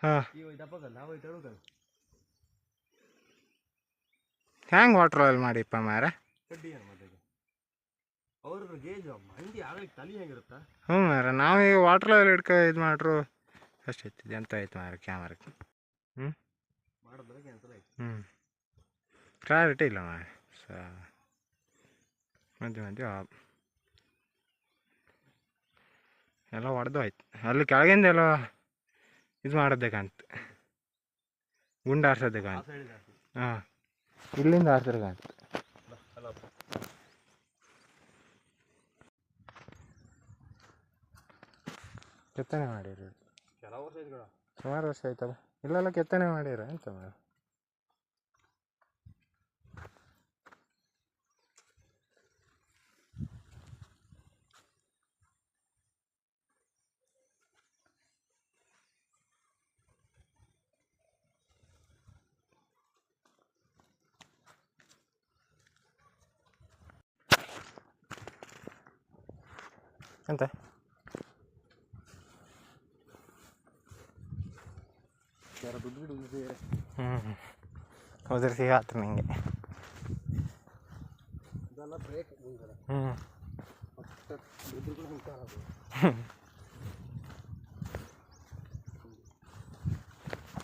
ಹಾಂ ಹ್ಯಾಂಗೆ water oil ಮಾಡಿಪ್ಪ ಮಾರ ಹ್ಞೂ ಮಾರ ನಾವೀಗ ವಾಟ್ರ್ ಆಯಿಲ್ ಹಿಡ್ಕೊ ಇದು ಮಾಡ್ರು ಅಷ್ಟು ಎತ್ತಿದೆ ಎಂತ ಆಯ್ತು ಮಾರ ಕ್ಯಾಮರಕ್ಕೆ ಹ್ಞೂ ಕ್ಲಾರಿಟಿ ಇಲ್ಲ ಮಾರ ಮಧ್ಯೆ ಮಧ್ಯೆ ಎಲ್ಲ ಹೊಡೆದು ಆಯ್ತು ಅಲ್ಲಿ ಕೆಳಗಿಂದ ಎಲ್ಲ ಇದು ಮಾಡೋದೇ ಕಾಣ್ತು ಗುಂಡು ಆರ್ಸೋದೇ ಕಾಣ್ತು ಹಾಂ ಇಲ್ಲಿಂದ ಆರ್ಸೋದೇ ಕಾಣ್ತು ಕೆತ್ತನೆ ಮಾಡಿರಿ ಸುಮಾರು ವರ್ಷ ಆಯ್ತಲ್ಲ ಇಲ್ಲೆಲ್ಲ ಕೆತ್ತನೆ ಮಾಡಿರ ಎಂತ ಮಾಡ ಎಂತ ಉದುರಿಸಿ ಆಯ್ತು ನನಗೆ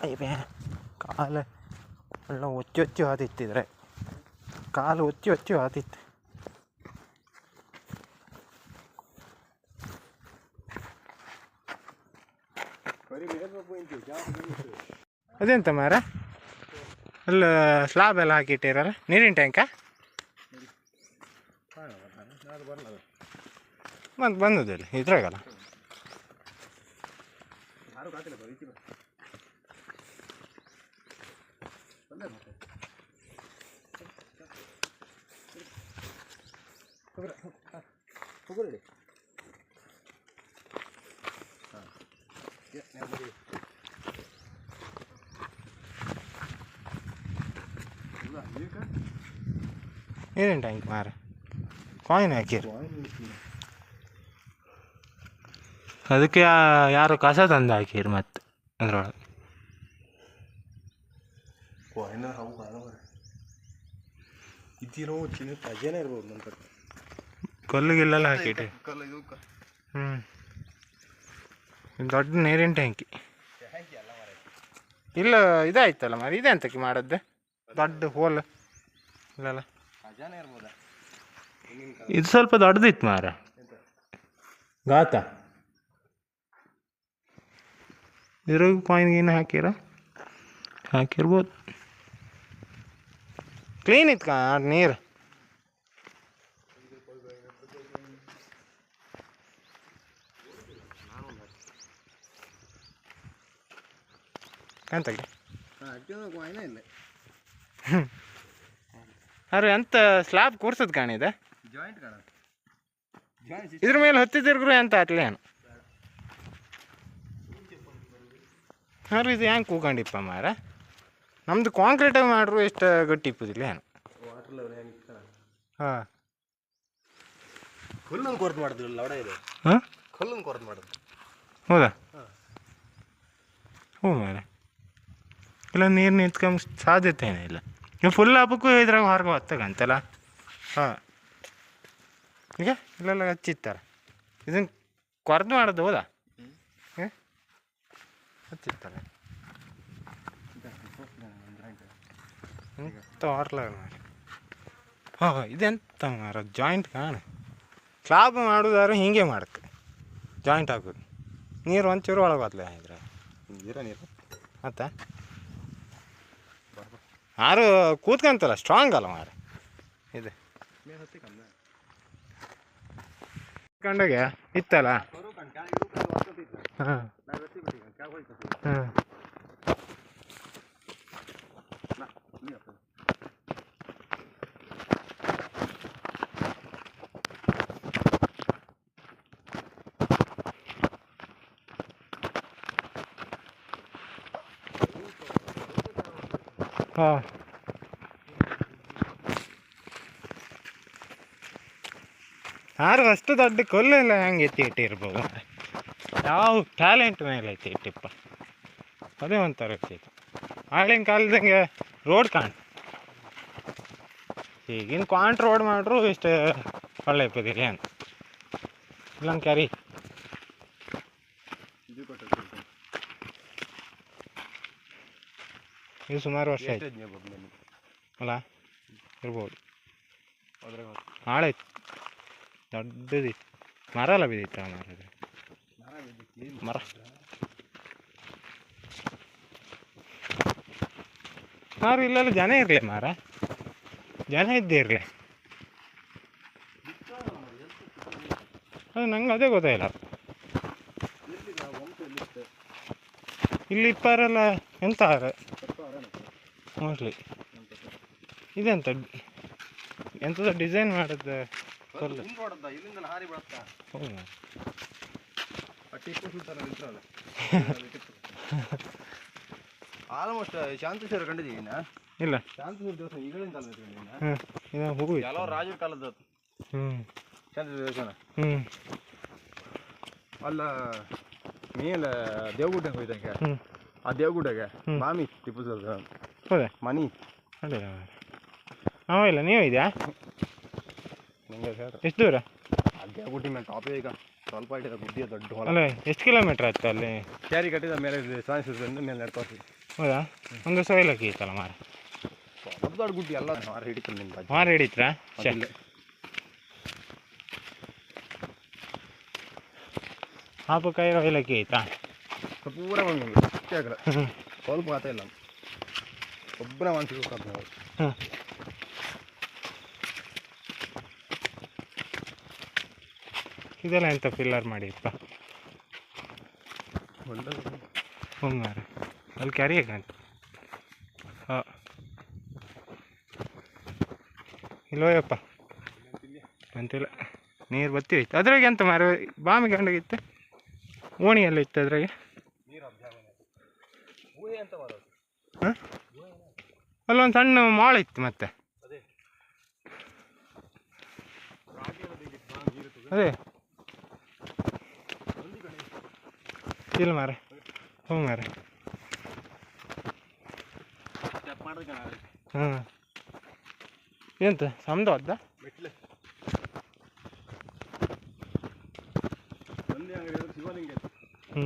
ಅಯ್ಯ ಕಾಲು ಎಲ್ಲ ಒಚ್ಚಿ ಆದಿತ್ತಿದ್ರೆ ಕಾಲು ಒಚ್ಚಿ ಆದಿತ್ತು ಅದೆಂತ ಮಾರ ಅಲ್ಲ ಸ್ಲಾಬ್ ಎಲ್ಲ ಹಾಕಿಟ್ಟಿರಲ್ಲ ನೀರಿನ ಟ್ಯಾಂಕಾ ಮತ್ತು ಬಂದದಿಲ್ಲ ಇದ್ರಾಗಲ್ಲ ನೀರಿನ ಟ್ಯಾಂಕ್ ಮಾರ ಕಾಯಿನ್ ಹಾಕಿರಿ ಅದಕ್ಕೆ ಯಾರು ಕಸ ತಂದು ಹಾಕಿರಿ ಮತ್ತೆ ಅದ್ರೊಳಗೆ ಕಲ್ಲುಗಿಲ್ಲೆಲ್ಲ ಹಾಕಿಟ್ರಿ ದೊಡ್ಡ ನೀರಿನ ಟ್ಯಾಂಕಿ ಇಲ್ಲ ಇದಾಯ್ತಲ್ಲ ಮಾರ ಇದೆ ಅಂತಕ್ಕೆ ಮಾಡದ್ದು ದೊಡ್ಡ ಹೋಲ್ ಇಲ್ಲಲ್ಲ ಇದು ಸ್ವಲ್ಪ ದೊಡ್ಡದಿತ್ತು ಮಾರ ಗಾತ ಇದ್ರಾಗ ಕಾಯಿನ್ಗೇನು ಹಾಕಿರ್ಬೋದು ಕ್ಲೀನ್ ಇತ್ತು ನೀರು ಎಂತ ಅರೆ ಎಂತ ಸ್ಲಾಬ್ ಕೂರ್ಸದ್ ಕಾಣಿದೆ ಇದ್ರ ಮೇಲೆ ಹತ್ತಿದ್ರು ಎಂತ ಆತ್ಲೇನು ಹಾಂ ಇದು ಹೆಂಗೆ ಕೂಕೊಂಡಿಪ್ಪ ಮಾರ ನಮ್ದು ಕಾಂಕ್ರೀಟಾಗಿ ಮಾಡ್ರು ಎಷ್ಟು ಗಟ್ಟಿ ಇಪ್ಪುದಿಲ್ಲ ಏನು ಹಾಂ ಕಲ್ಲನ್ನು ಕೊರತು ಮಾಡಿದ್ರಲ್ಲ ಒಡ ಇದೆ ಹಾಂ ಕಲ್ಲನ್ನು ಕೊರತು ಮಾಡಿದ್ರು ಹೌದಾ ಹ್ಞೂ ಮಾರ ಇಲ್ಲ ನೀರು ನಿಂತ್ಕೊಂಬ ಸಾಧ್ಯತೆ ಏನಿಲ್ಲ ನೀವು ಫುಲ್ ಹಬ್ಬಕ್ಕೂ ಇದ್ರಾಗ ಹೊರಗೆ ಹೊತ್ತಗಂತಲ್ಲ ಹಾಂ ಈಗ ಇಲ್ಲೆಲ್ಲ ಹಚ್ಚಿತ್ತಾರ ಇದನ್ನು ಕೊರ್ದು ಮಾಡೋದು ಹೌದಾ ಹಚ್ಚಿತ್ತಾರ ಎಂತ ಹೊರ್ಲಾಗ ಮಾಡಿ ಹಾಂ ಇದೆಂತ ಮಾರ ಜಾಯಿಂಟ್ ಕಾಣ ಸ್ಲಾಬ್ ಮಾಡೋದಾದ್ರೆ ಹಿಂಗೆ ಮಾಡಕ್ಕೆ ಜಾಯಿಂಟ್ ಹಾಕೋದು ನೀರು ಒಂಚೂರು ಒಳಗೆ ಹೋದ್ಲೆ ಇದ್ರೆ ನೀರು ಮತ್ತೆ ಯಾರು ಕೂತ್ಕೊಂತಲ್ಲ ಸ್ಟ್ರಾಂಗ್ ಅಲ್ಲ ಮಾರ ಇದೆ ಕಂಡಾಗ ಇತ್ತಲ್ಲ ಹಾಂ ಹಾಂ ಹಾಂ ಯಾರು ಅಷ್ಟು ದೊಡ್ಡ ಕಲ್ಲೆಲ್ಲ ಹೆಂಗೆ ಎತ್ತಿ ಇಟ್ಟಿರ್ಬೋದು ಯಾವ ಟ್ಯಾಲೆಂಟ್ ಮೇಲೆ ಐತಿ ಇಟ್ಟಿಪ್ಪ ಅದೇ ಒಂಥರ ಇತ್ತು ಆಗಿನ ಕಾಲದಂಗೆ ರೋಡ್ ಈಗಿನ ರೋಡ್ ಮಾಡ್ರು ಇಷ್ಟು ಒಳ್ಳೆ ಇಪ್ಪದಿರಿ ಅಂತ ಇಲ್ಲ ಕ್ಯಾರಿ ಇದು ಸುಮಾರು ವರ್ಷ ಆಯ್ತು ಅಲ್ಲ ಇರ್ಬೋದು ಹಾಳಾಯ್ತು ದೊಡ್ಡದಿತ್ತು ಮರ ಎಲ್ಲ ಬಿದ್ದಿತ್ತು ಆ ಮರ ಮಾರು ಇಲ್ಲೆಲ್ಲ ಜನ ಇರಲಿ ಮಾರ ಜನ ಇದ್ದೇ ಇರಲಿ ಅದು ನಂಗೆ ಅದೇ ಗೊತ್ತಾಯಿಲ್ಲ ಇಲ್ಲಿ ಇಪ್ಪಾರೆಲ್ಲ ಎಂತ ಮೋಸ್ಟ್ಲಿ ಇದೆಂತ ಎಂಥದ ಡಿಸೈನ್ ಮಾಡೋದು ಹೌದು ಆಲ್ಮೋಸ್ಟ್ ಶಾಂತೇಶ್ವರ ಕಂಡಿದ್ದೀವಿ ಇಲ್ಲ ಶಾಂತೇಶ್ವರ ದೇವಸ್ಥಾನ ಈಗಳಿನ ಇದು ಹೋಗು ಕೆಲವು ರಾಜರ ಕಾಲದ ಶಾಂತೇಶ್ವರ ದೇವಸ್ಥಾನ ಅಲ್ಲ ಮೇಲೆ ದೇವಗುಡ್ಡಂಗೆ ಹೋಯ್ತಂಗೆ ಆ ದೇವಗುಡ್ಡಗೆ ಮಾಮಿ ಟಿಪ್ಪು ಸುಲ್ತಾನ್ ಹೌದಾ ಮನಿ ಅದೇ ಹಾಂ ಇಲ್ಲ ನೀವು ಇದೆಯಾ ನಿಮಗೆ ಸರ್ ಎಷ್ಟು ದೂರ ಆ ದೇವಗುಡ್ಡಿ ಮೇಲೆ ಟಾಪೇ ಈಗ ಸ್ವಲ್ಪ ಇಟ್ಟಿದೆ ಗುಡ್ಡಿಯ ದೊಡ್ಡ ಹೊಲ ಅಲ್ಲ ಎಷ್ಟು ಕಿಲೋಮೀಟ್ರ್ ಆಯ್ತು ಅಲ್ಲಿ ಕ್ಯಾರಿ ಕಟ್ಟಿದ ಮೇಲೆ ಶಾಂತೇಶ್ವರದಿಂದ ಮೇಲೆ ನಡ್ಕೊಳ್ತೀವಿ ಹೌದಾ ಒಂದು ಸೊಯ್ಲಕ್ಕೆ ಇತ್ತಲ್ಲ ಮಾರ ದೊಡ್ಡ ದೊಡ್ಡ ಗುಡ್ಡಿ ಎಲ್ಲ ಮಾರ ಹಿಡಿತಲ್ಲ ನಿಮ್ಮ ಮಾರ ಹಿಡಿತ್ರಾ ಹಾಪಕಾಯಿ ಒಯ್ಲಕ್ಕೆ ಐತಾ ಪೂರ ಬಂದು ಅಷ್ಟೇ ಆಗಲ್ಲ ಸ್ವಲ್ಪ ಮಾತಾ ಇಲ್ಲ ಒಬ್ಬನ ಮನ್ಸಿಗೆ ನಾವು ಇದೆಲ್ಲ ಎಂತ ಫಿಲ್ಲರ್ ಮಾಡಿಪ್ಪ ಒಳ್ಳೆ ಹ್ಞೂ ಮಾರ ಅಲ್ಲಿ ಕ್ಯಾರಿ ಹೇಗಂತ ಹಾಂ ಇಲ್ಲೋಯಪ್ಪ ಅಂತಿಲ್ಲ ನೀರು ಬತ್ತಿ ಹೋಯ್ತು ಅದ್ರಾಗೆ ಎಂತ ಮಾರ ಬಾಮಿ ಗಂಡಗಿತ್ತು ಓಣಿ ಎಲ್ಲ ಇತ್ತು ಅದ್ರಾಗೆ ಹಾಂ ಅಲ್ಲೊಂದು ಸಣ್ಣ ಮಾಳ ಇತ್ತು ಮತ್ತೆ ಅದೇ ಇಲ್ಲ ಮಾರ ಹ್ಞೂ ಮಾರ ಹಾಂ ಎಂತ ಸಮದ ಅದ್ದ ಹ್ಞೂ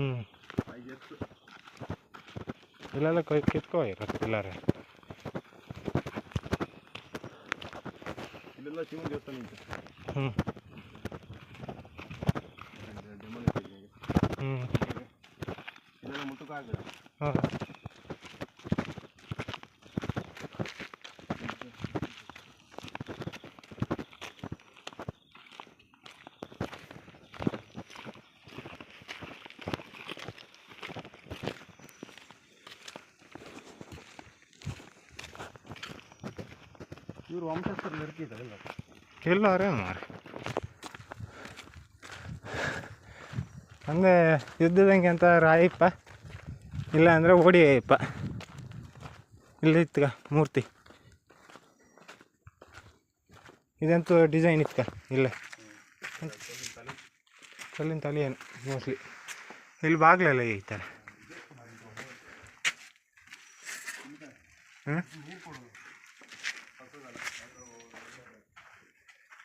ಇಲ್ಲೆಲ್ಲ ಕಿತ್ಕೋ ಇಲ್ಲರ ಇಲ್ಲೆಲ್ಲ ಶಿವನ ದೇವಸ್ಥಾನ ಉಂಟು ಹ್ಞೂ ಹ್ಞೂ ಇದೆಲ್ಲ ಮುಟ್ಟಕ್ಕಾಗಲ್ಲ ಹಾಂ ಇವರು ವಂಶಸ್ಥರಲ್ಲಿ ಇರ್ತಿದ್ದಾರೆ ಎಲ್ಲಾರೇ ಮಾರ ಅಂದರೆ ಯುದ್ಧದಂಗೆ ಅಂತ ರಾಯಪ್ಪ ಇಲ್ಲ ಅಂದರೆ ಓಡಿಯಪ್ಪ ಇಲ್ಲಿತ್ಗ ಮೂರ್ತಿ ಇದಂತೂ ಡಿಸೈನ್ ಇತ್ಕ ಇಲ್ಲ ಕಲ್ಲಿನ ತಲೆ ಏನು ಮೋಸ್ಟ್ಲಿ ಇಲ್ಲಿ ಬಾಗಿಲೆಲ್ಲ ಐತಲ್ಲ ಹ್ಞೂ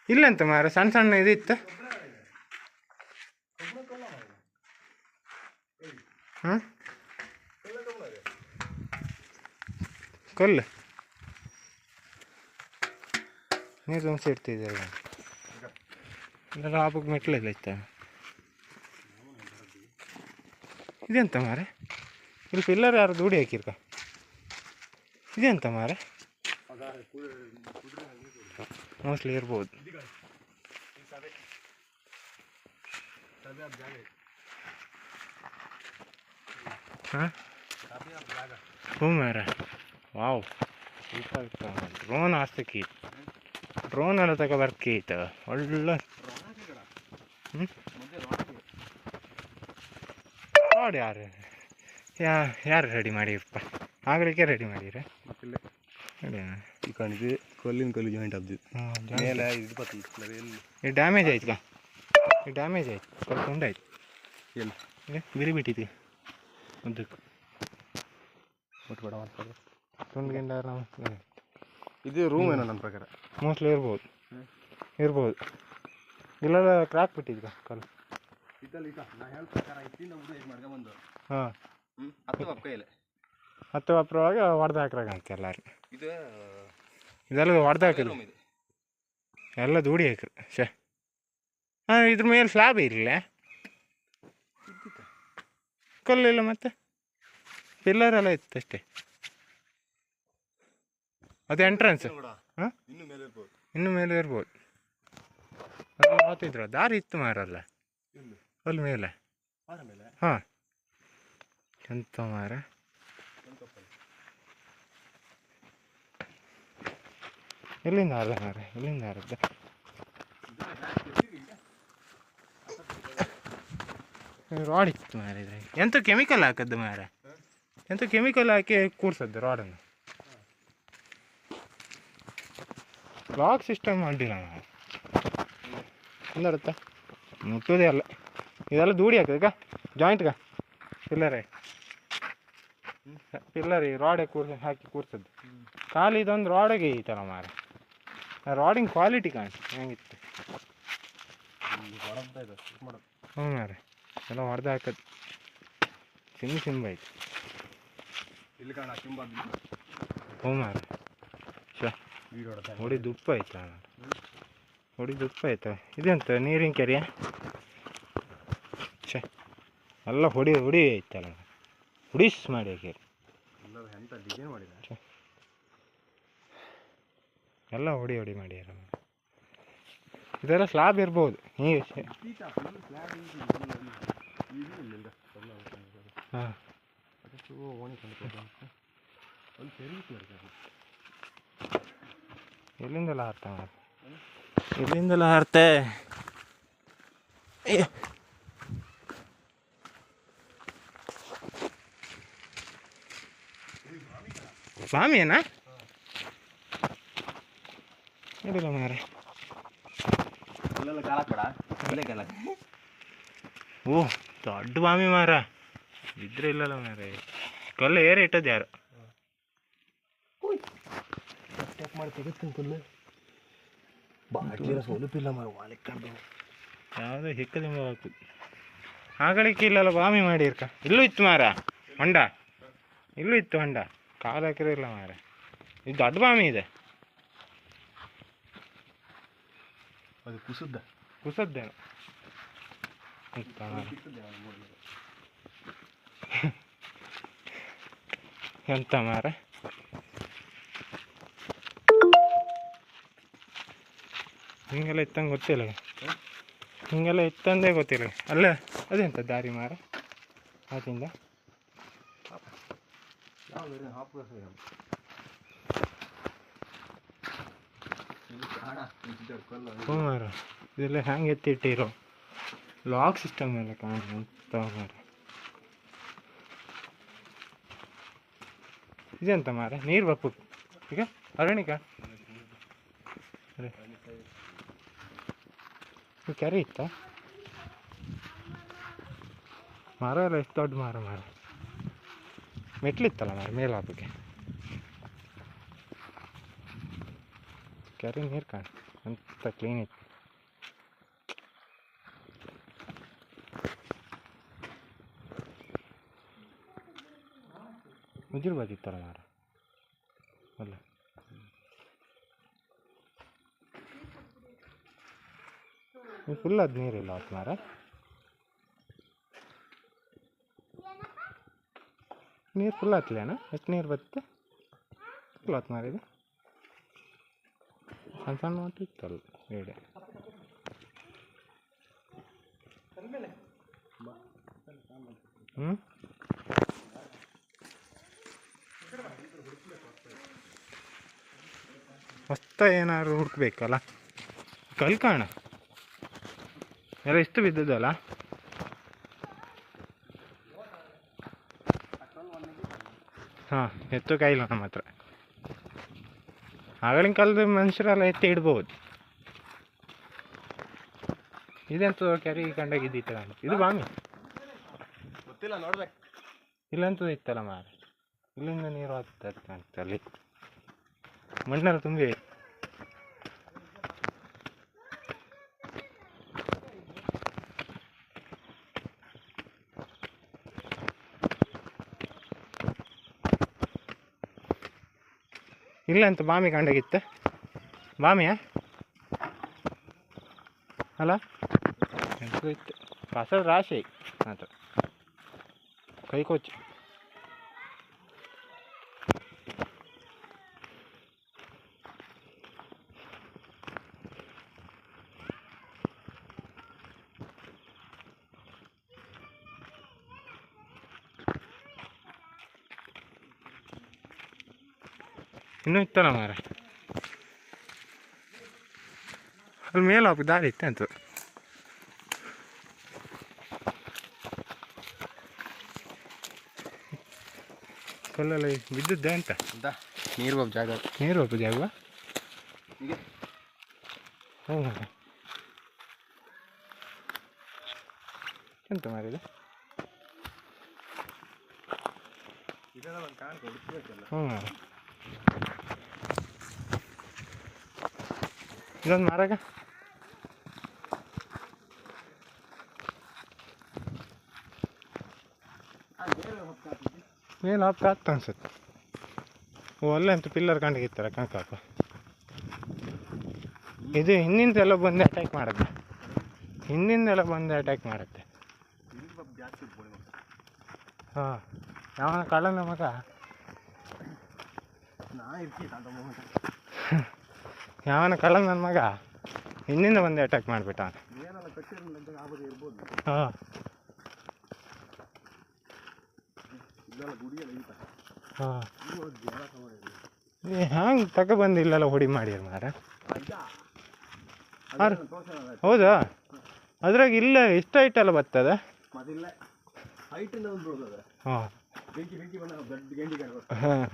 ಇಲ್ಲಂತ ಮಾರ ಸಣ್ಣ ಸಣ್ಣ ಇದಿತ್ತು ಹಾಂ ಕಲ್ಲು ನೀರು ತುಂಬಿಸಿ ಇಡ್ತಿದ್ದಾರೆ ಇಲ್ಲ ಹಬ್ಬಕ್ಕೆ ಮೆಟ್ಲೆಲ್ಲ ಇತ್ತ ಇದೆಂತ ಮಾರೆ ಇಲ್ಲಿ ಪಿಲ್ಲರ್ ಯಾರು ದೂಡಿ ಹಾಕಿರ್ಕ ಇದೆಂತ ಮಾರೆ ಮೋಸ್ಟ್ಲಿ ಇರ್ಬೋದು ಹಾಂ ಹ್ಞೂ ಮಾರ ವಾವ್ ಡ್ರೋನ್ ಆಸ್ತಕ್ಕಿ ಡ್ರೋನ್ ಎಲ್ಲ ತಗೋ ಬರ್ಕೈತ ಒಳ್ಳೆ ಹ್ಞೂ ನೋಡಿ ಯಾರು ರೆಡಿ ಮಾಡಿರಪ್ಪ ಆಗ್ಲಿಕ್ಕೆ ರೆಡಿ ಮಾಡಿರ ಈ ಕಾಣಿದೆ ಕಲ್ಲಿನ ಕಲ್ಲು ಜಾಯಿಂಟ್ ಆಗ್ತದೆ ಮೇಲೆ ಇದು ಇದು ಡ್ಯಾಮೇಜ್ ಆಯ್ತು ಇದು ಡ್ಯಾಮೇಜ್ ಆಯ್ತು ಸ್ವಲ್ಪ ಉಂಡಾಯ್ತು ಎಲ್ಲಿ ಬಿರಿ ಬಿಟ್ಟಿದ್ವಿ ಉದ್ದಕ್ಕೆ ಮುಟ್ಬೇಡ ಮಾಡ್ತಾರೆ ತುಂಡ್ಗಿಂಡ ಇದು ರೂಮ್ ಏನೋ ನನ್ನ ಪ್ರಕಾರ ಮೋಸ್ಟ್ಲಿ ಇರ್ಬೋದು ಇಲ್ಲೆಲ್ಲ ಕ್ರಾಕ್ ಬಿಟ್ಟಿದ್ದ ಕಲ್ಲು ಇದ್ದಲ್ಲಿ ನಾ ಹೇಳ ಪ್ರಕಾರ ಇತ್ತಿಂದ ಹುಡುಗ ಇದು ಮಾಡ್ಕೊಂಬಂದು ಹಾಂ ಹತ್ತು ಅಪ್ಪ ಕೈಯಲ್ಲಿ ಹತ್ತು ಅಪ್ರವಾಗ ಹೊಡೆದು ಹಾಕ್ರಾಗಂತ ಎಲ್ಲರೂ ಇದು ಇದೆಲ್ಲ ಹೊಡೆದು ಹಾಕಿದ್ರು ರೂಮ್ ಇದು ಎಲ್ಲ ದೂಡಿ ಹಾಕ್ರಿ ಹಾಂ ಇದ್ರ ಮೇಲೆ ಸ್ಲ್ಯಾಬ್ ಇರಲಿಲ್ಲ ಕಲ್ಲಿಲ್ಲ ಮತ್ತೆ ಪಿಲ್ಲರ್ ಎಲ್ಲ ಇತ್ತು ಅಷ್ಟೇ ಅದು ಎಂಟ್ರೆನ್ಸ್ ಹಾಂ ಇನ್ನು ಮೇಲೆ ಇರ್ಬೋದು ಅದು ಮಾತಿದ್ರು ದಾರಿ ಇತ್ತು ಮಾರಲ್ಲ ಅಲ್ಲಿ ಮೇಲೆ ಹಾಂ ಎಂತ ಮಾರ ಎಲ್ಲಿಂದ ಹಾರದ ಮಾರ ಎಲ್ಲಿಂದ ಹಾರದ್ದ ರಾಡ್ ಇತ್ತು ಮಾರ ಇದ್ರಾಗ ಎಂತ ಕೆಮಿಕಲ್ ಹಾಕದ್ದು ಮಾರ ಎಂತ ಕೆಮಿಕಲ್ ಹಾಕಿ ಕೂರ್ಸದ್ದು ರಾಡನ್ನು ಲಾಕ್ ಸಿಸ್ಟಮ್ ಮಾಡಿಲ್ಲ ಮಾರ ಅಂದರುತ್ತಾ ಮುಟ್ಟೋದೇ ಅಲ್ಲ ಇದೆಲ್ಲ ದೂಡಿ ಹಾಕದಕ್ಕ ಜಾಯಿಂಟ್ಗ ಪಿಲ್ಲರ್ ರಾಡೆ ಹಾಕಿ ಕೂರ್ಸದ್ದು ಖಾಲಿ ಇದೊಂದು ರಾಡಿಗೆ ಐತಲ್ಲ ಮಾರ ರಾಡಿನ ಕ್ವಾಲಿಟಿ ಕಾಣಿಸ್ತು ಹೆಂಗಿತ್ತು ಹ್ಞೂ ಮಾರ ಎಲ್ಲ ಹೊಡೆದು ಹಾಕದು ಸಿಂಬ ಐತಿ ಇಲ್ಲಿ ಕಾಣ ಹ್ಞೂ ಮಾರ ಹೊಡಿ ದುಪ್ಪ ಆಯ್ತು ಹೊಡಿ ದುಪ್ಪ ಆಯ್ತು ಇದೆಂತ ನೀರಿನ ಕೆರೆಯ ಎಲ್ಲ ಹೊಡಿ ಐತಲ್ಲ ಹುಡಿಸ್ ಮಾಡಿ ಕೆರೆ ಎಂತ ಡಿಸೈನ್ ಮಾಡಿದ ಎಲ್ಲ ಹೊಡಿ ಮಾಡ್ಯಾರ ಇದೆಲ್ಲ ಸ್ಲಾಬ್ ಇರ್ಬೋದು ನೀವು ಹಾಂ ಎಲ್ಲಿಂದೆಲ್ಲ ಹಾರ್ತೆ ಬಾಮಿಯೇನಾ ನೋಡಿಲ್ಲ ಮಾರ ಓ ದೊಡ್ಡ ಬಾಮಿ ಮಾರ ಇದ್ರೆ ಇಲ್ಲಲ್ಲ ಮಾರ ಕಲ್ಲು ಏರಿ ಇಟ್ಟದ್ದು ಯಾರು ಮಾಡಿ ತೆಗೆದ್ಕೊಂಡು ಕಲ್ಲು ಸ್ವಲಪಿಲ್ಲ ಮಾರ ವಾಲಿಕ್ಕೊಂಡು ಯಾವುದೋ ಹಿಕ್ಕದಿಂದ ಹಾಕುದು ಆಗಳಿಕೆ ಇಲ್ಲಲ್ಲ ಬಾಮಿ ಮಾಡಿರ್ಕ ಇಲ್ಲೂ ಇತ್ತು ಮಾರ ಹೊಂಡ ಇಲ್ಲೂ ಇತ್ತು ಹೊಂಡ ಕಾಲು ಹಾಕಿರೋ ಇಲ್ಲ ಮಾರ ಇದು ದೊಡ್ಡ ಬಾಮಿ ಇದೆ ಅದು ಕುಸದ್ದೇನು ಎಂತ ಮಾರ ಹಿಂಗೆಲ್ಲ ಇತ್ತಂಗೆ ಗೊತ್ತಿಲ್ಲ ಹಿಂಗೆಲ್ಲ ಇತ್ತಂದೇ ಗೊತ್ತಿಲ್ಲ ಅಲ್ಲ ಅದೆಂತ ದಾರಿ ಮಾರ ಆತಿಂದ ಹ್ಞೂ ಮಾರ ಇದೆಲ್ಲ ಹ್ಯಾಂಗೆ ಎತ್ತಿಟ್ಟಿರೋ ಲಾಕ್ ಸಿಸ್ಟಮ್ ಎಲ್ಲ ಕಾಣುತ್ತ ಮಾರ ಇದೆಂತ ಮಾರ ನೀರು ಬಪ್ಪು ಈಗ ಅರಣಿಕ ಕೆರೆ ಇತ್ತ ಮರ ಎಲ್ಲ ಎಷ್ಟು ದೊಡ್ಡ ಮಾರ ಮೆಟ್ಲಿತ್ತಲ್ಲ ಮಾರ ಮೇಲೆ ಹಬ್ಬಕ್ಕೆ ಕೆರೆ ನೀರು ಕಾಣ ಅಂತ ಕ್ಲೀನ್ ಇತ್ತು ಮುಜುರು ಬಾಜಿತ್ತಲ್ಲ ಮಾರ ಅಲ್ಲ ಫುಲ್ ಅದು ನೀರಿಲ್ಲ ಅವತ್ತು ಮಾರ ನೀರು ಫುಲ್ ಹತ್ಲೇನ ಎಷ್ಟು ನೀರು ಬರುತ್ತೆ ಫುಲ್ ಹತ್ತು ಮಾರ ಇದು ಸಣ್ಣ ಮಾತು ಇತ್ತಲ್ಲ ಬೇಡ ಹೊಸ್ತ ಏನಾದ್ರು ಹುಡುಕ್ಬೇಕಲ್ಲ ಕಲ್ಕಾಣ ಎಲ್ಲ ಇಷ್ಟು ಬಿದ್ದದಲ್ಲ ಹಾಂ ಎತ್ತು ಕಾಯಿಲ್ಲ ನಮ್ಮ ಹತ್ರ ಆಗಳಿನ ಕಾಲದ ಮನುಷ್ಯರೆಲ್ಲ ಎತ್ತಿ ಇಡ್ಬೋದು ಇದೆಂತ ಕೆರೆ ಕಂಡಾಗಿದ್ದಿತ್ತಲ್ಲ ಇದು ಬಾಮಿ ಗೊತ್ತಿಲ್ಲ ನೋಡ್ಬೇಕು ಇಲ್ಲಂತೂ ಇತ್ತಲ್ಲ ಮಾರ ಇಲ್ಲಿಂದ ನೀರು ಹತ್ತದ ಕಾಣ್ತದೆ ಅಲ್ಲಿ ಮಣ್ಣೆಲ್ಲ ತುಂಬಿ ಇಲ್ಲ ಅಂತ ಬಾಮಿ ಕಂಡಾಗಿತ್ತು ಬಾಮಿಯಾ ಅಲ್ಲ ಇತ್ತು ಕಸ ರಾಶಿ ಮಾತ್ರ ಕೈ ಕೊಚ್ಚು ಇನ್ನೂ ಇತ್ತಲ್ಲ ಮಾರ ಅಲ್ಲಿ ಮೇಲೆ ಹೋಗಿ ದಾರಿ ಇತ್ತು ಅಂತ ಕಲ್ಲಲ್ಲ ಬಿದ್ದದ್ದೆ ಅಂತ ನೀರು ಹೋಗಿ ಜಾಗ ನೀರು ಹೋಗು ಜಾಗ ಹ್ಞೂ ಎಂತ ಮಾರಿದ ಹ್ಞೂ ಇದೊಂದು ಮಾರಾಗ ಮೇಲೆ ಹಪ್ಪ ಆಗ್ತಾ ಅನ್ಸುತ್ತೆ ಓ ಅಲ್ಲೇ ಅಂತ ಪಿಲ್ಲರ್ ಕಂಡಿಗಿತ್ತಾರೆ ಕಣಕಾಕು ಇದು ಹಿಂದಿಂದೆಲ್ಲ ಬಂದು ಅಟ್ಯಾಕ್ ಮಾಡುತ್ತೆ ಹಿಂದಿಂದೆಲ್ಲ ಬಂದು ಅಟ್ಯಾಕ್ ಮಾಡುತ್ತೆ ಹಾಂ ಯಾವ ಕಳ್ಳನ ಮಗ ಯಾವನ ಕಳ್ಳ ನನ್ನ ಮಗ ಹಿಂದಿಂದ ಬಂದು ಅಟ್ಯಾಕ್ ಮಾಡಿಬಿಟ್ಟ ಹಾಂ ಹಾಂ ಹ್ಯಾಂಗೆ ತಗೊಬಂದು ಇಲ್ಲೆಲ್ಲ ಹೊಡಿ ಮಾಡಿರಿ ಮಾರ ಹೌದಾ ಅದ್ರಾಗ ಇಲ್ಲ ಇಷ್ಟ ಐಟಲ್ಲ ಬರ್ತದ ಹಾಂ ಹಾಂ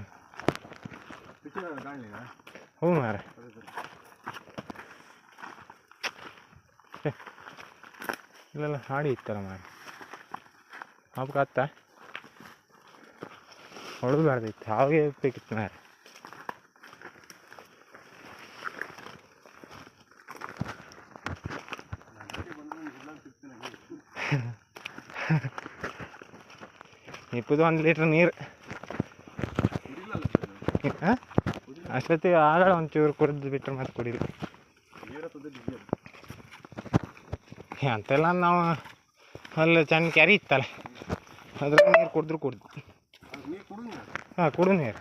ಹ್ಞೂ ಮಾರ ಇಲ್ಲೆಲ್ಲ ಹಾಡಿ ಇತ್ತಲ್ಲ ಮಾರ ಹಬ್ಬಕ್ಕೆ ಆತ್ತ ಹೊಡೆದ್ಬಾರ್ದಿತ್ತು ಹಾಗೆ ಬೇಕಿತ್ತು ಮಾರ ಇಪ್ಪದು 1 ಲೀಟ್ರ್ ನೀರು ಅಷ್ಟೊತ್ತಿಗೆ ಆಗಳ ಒಂಚೂರು ಕುಡಿದು ಬಿಟ್ಟರೆ ಮತ್ತೆ ಕುಡೀರಿ ಅಂತೆಲ್ಲ ನಾವು ಅಲ್ಲಿ ಸಣ್ಣ ಕ್ಯಾರಿ ಇತ್ತಲ್ಲ ಅದ್ರಾಗ ನೀರು ಕುಡಿದ್ರು ಹಾಂ ಕುಡು ನೀರು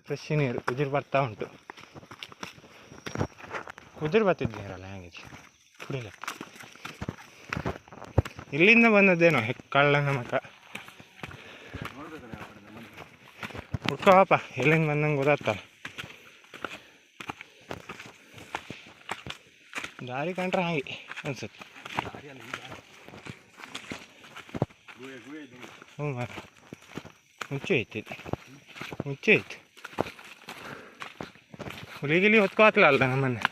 ಫ್ರೆಶ್ ನೀರು ಉಜಿರು ಬರ್ತಾ ಉಂಟು ಉಜಿರು ಬರ್ತಿದ್ದು ನೀರಲ್ಲ ಹೆಂಗಿದೆ ಕುಡಿಲ್ಲ ಇಲ್ಲಿಂದ ಬಂದದ್ದೇನೋ ಕಳ್ಳನ ಮಕ್ಕ ಹುಡ್ಕೋಪ್ಪ ಎಲ್ಲಿಂದ ಬಂದಂಗೆ ಗೊತ್ತಾಗ್ತಲ್ಲ ದಾರಿ ಕಂಡ್ರೆ ಹಾಗೆ ಅನ್ಸುತ್ತೆ ಹ್ಞೂ ಮಾರ ಮುಂಚೆ ಐತಿ ಮುಂಚೆ ಐತಿ ಹುಲಿಗಿಲಿ ಹೊತ್ಕೋತ್ಲಲ್ಲ ನಮ್ಮನ್ನು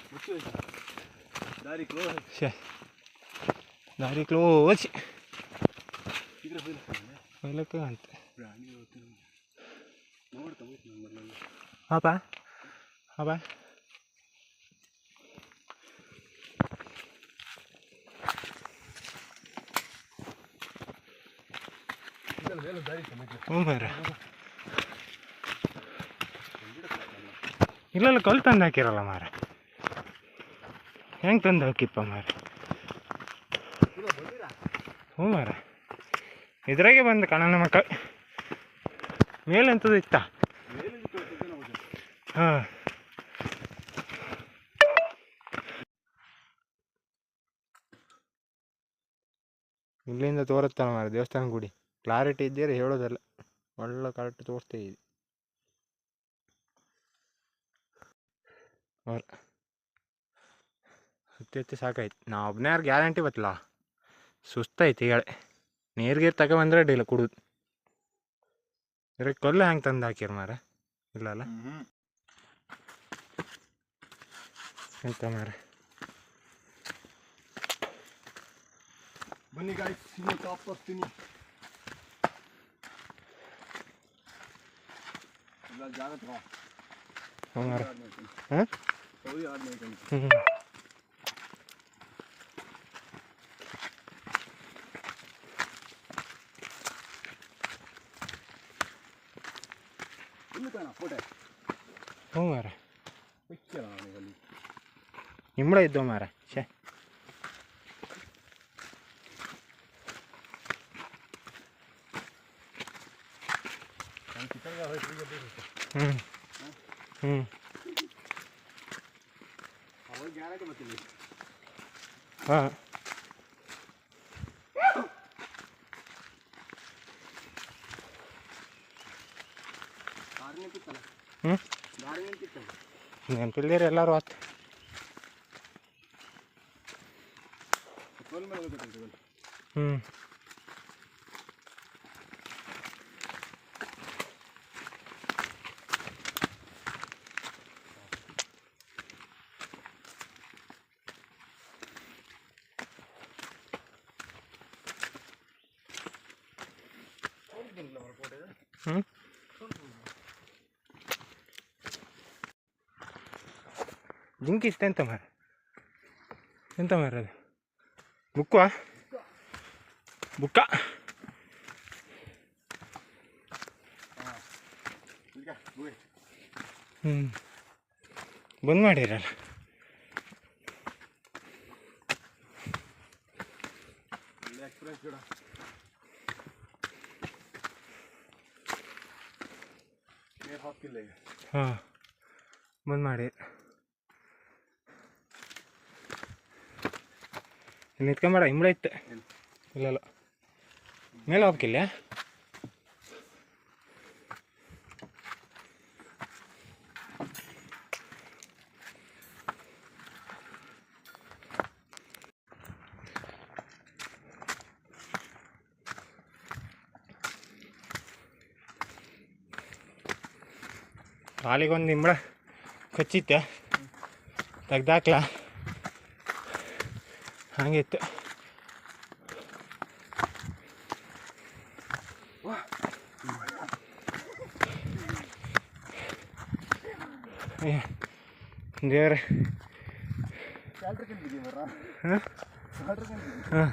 ದಾರಿ ಕ್ಲೋಸ್ ಹೊಲಕ್ಕೆ ಅಂತ ಹಾಪ ಹಾಪ ಹ್ಞೂ ಮಾರ ಇಲ್ಲೆಲ್ಲ ಕಲ್ಲು ತಂದು ಹಾಕಿರಲ್ಲ ಮಾರ ಹೆಂಗೆ ತಂದು ಹಾಕಿಪ್ಪ ಮಾರ ಹ್ಞೂ ಮಾರ ಇದ್ರಾಗೆ ಬಂದು ಕಣ್ಣನ ಮಕ್ಕ ಮೇಲೆಂಥದ್ದು ಇತ್ತ ಹಾಂ ಇಲ್ಲಿಂದ ತೋರುತ್ತಲ್ಲ ಮಾರ ದೇವಸ್ಥಾನ ಗುಡಿ ಕ್ಲಾರಿಟಿ ಇದ್ದೀರಿ ಹೇಳೋದಲ್ಲ ಒಳ್ಳೆ ಕರೆಕ್ಟ್ ತೋರಿಸ್ತಾ ಇದೆ ಅವ್ರ ಹತ್ತಿ ಸಾಕಾಯ್ತು ನಾ ಒಬ್ಬನೇ ಯಾರು ಗ್ಯಾರಂಟಿ ಬತ್ತಲ್ಲ ಸುಸ್ತಾಯ್ತು ಹೇಳಿ ನೀರ್ಗೀರು ತಗೊಬಂದ್ರೆ ಅಡ್ಡಿಲ್ಲ ಕುಡುದು ಇದ್ರಾಗ ಕಲ್ಲು ಹೆಂಗೆ ತಂದು ಹಾಕಿರ ಮಾರ ಇಲ್ಲಲ್ಲ ಎಂತ ಮಾರ ಬನ್ನಿ ಗಾಯ್ಸ್ ಇನ್ನು ಟಾಪ್ ಬರ್ತೀನಿ ಹ್ಞೂ ಮಾರ ಹಾಂ ಹ್ಞೂ ಹ್ಞೂ ಮಾರ ಇಂಬಳ ಇದ್ದವು ಮಾರ ಛೇ ಹ್ಞೂ ಹ್ಞೂ ಹಾಂ ಹ್ಞೂ ನೆನಪಿಲ್ದಿರಿ ಎಲ್ಲರೂ ಆತು ಹ್ಞೂ ಹ್ಞೂ ಜಿಂಕಿ ಇಷ್ಟ ಎಂತ ಮಾರ ಅದು ಬುಕ್ಕಾ ಬುಕ್ಕ ಹ್ಞೂ ಬಂದ್ ಮಾಡಿರಲ್ಲ ಹಾಂ ಬಂದ್ ಮಾಡಿ ನಿಂತ್ಕೊಂಬೇಡ ಇಂಬಳ ಇತ್ತು ಇಲ್ಲ ಮೇಲೆ ಹೋಗ್ಕಿಲ್ಲ ಕಾಲಿಗೊಂದು ಇಂಬಳ ಕಚ್ಚಿತ್ತೆ ತೆಗ್ದಾಕ್ಲ ಹಂಗಿತ್ತು ದೇವ್ರೆ ಹಾಂ ಹಾಂ